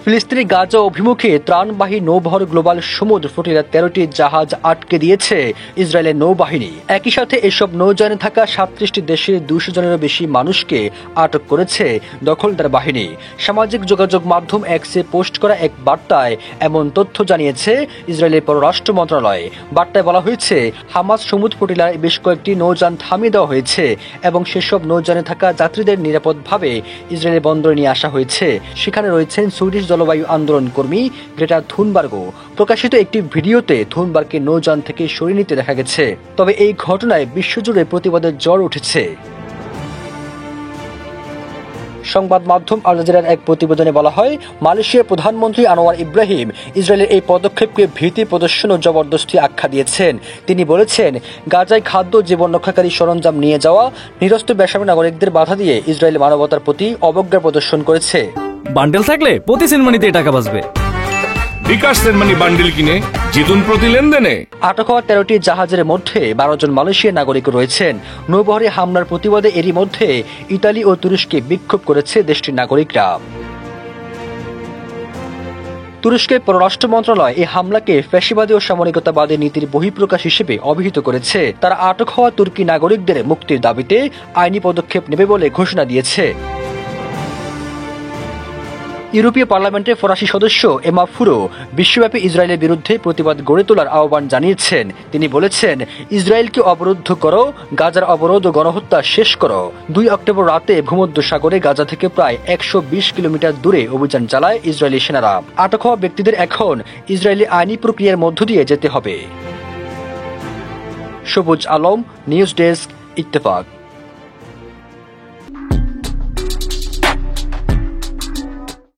ফিলিস্তিনি গাজা অভিমুখে ত্রাণবাহী নৌবহর গ্লোবাল সমুদ্র ফ্লোটিলার 13টি জাহাজ আটকে দিয়েছে ইসরায়েলের নৌবাহিনী। একই সাথে এসব নৌযানে থাকা 37টি দেশের 200 জনেরও বেশি মানুষকে আটক করেছে দখলদার বাহিনী। সামাজিক যোগাযোগ মাধ্যম এক্সে পোস্ট করা এক বার্তায় এমন তথ্য জানিয়েছে ইসরায়েলের পররাষ্ট্র মন্ত্রণালয়। বার্তায় বলা হয়েছে, হামাস সমুদ্র ফ্লোটিলায় বেশ কয়েকটি নৌযান থামিয়ে দেওয়া হয়েছে এবং সেসব নৌযানে থাকা যাত্রীদের নিরাপদভাবে ইসরায়েলের বন্দরে নিয়ে আসা হয়েছে। সেখানে রয়েছেন সুইডিশ জলবায়ু আন্দোলন কর্মী গ্রেটা থুনবার্গও। প্রকাশিত একটি ভিডিওতে থুনবার্গকে নৌযান থেকে সরিয়ে নিতে দেখা গেছে। তবে এই ঘটনায় বিশ্বজুড়ে প্রতিবাদের ঝড় উঠেছে। সংবাদ মাধ্যম আল জাজিরার এক প্রতিবেদনে বলা হয়, মালয়েশিয়ার প্রধানমন্ত্রী আনোয়ার ইব্রাহিম ইসরায়েলের এই পদক্ষেপকে ভীতি প্রদর্শন ও জবরদস্তি আখ্যা দিয়েছেন। তিনি বলেছেন, গাজায় খাদ্য জীবন রক্ষাকারী সরঞ্জাম নিয়ে যাওয়া নিরস্ত্র বেসামরিক নাগরিকদের বাধা দিয়ে ইসরায়েল মানবতার প্রতি অবজ্ঞা প্রদর্শন করেছে। বান্ডেল থাকলে প্রতি সেনমানিতে টাকা বাঁচবে। বিকাশ সেনমানি বান্ডেল কিনে জিতুন প্রতি লেনদেনে। আটক হওয়া 13টি জাহাজের মধ্যে 12 জন মালয়েশিয়ার নাগরিক রয়েছেন। নৌবহরে হামলার প্রতিবাদে এরই মধ্যে ইতালি ও তুরস্কে বিক্ষোভ করেছে দেশটির নাগরিকরা। তুরস্কের পররাষ্ট্র মন্ত্রণালয় এই হামলাকে ফ্যাসিবাদী ও সামরিকতাবাদী নীতির বহিঃপ্রকাশ হিসেবে অভিহিত করেছে। তারা আটক হওয়া তুর্কি নাগরিকদের মুক্তির দাবিতে আইনি পদক্ষেপ নেবে বলে ঘোষণা দিয়েছে। ইউরোপীয় পার্লামেন্টের ফরাসি সদস্য এমা ফুরো বিশ্বব্যাপী ইসরায়েলের বিরুদ্ধে প্রতিবাদ গড়ে তোলার আহ্বান জানিয়েছেন। তিনি বলেছেন, ইসরায়েলকে অবরুদ্ধ করো, গাজার অবরোধ ও গণহত্যা শেষ করো। 2 অক্টোবর রাতে ভূমধ্য সাগরে গাজা থেকে প্রায় 120 কিলোমিটার দূরে অভিযান চালায় ইসরায়েলি সেনারা। আটক হওয়া ব্যক্তিদের এখন ইসরায়েলি আইনি প্রক্রিয়ার মধ্য দিয়ে যেতে হবে। সবুজ আলম, নিউজ ডেস্ক, ইত্তেফাক।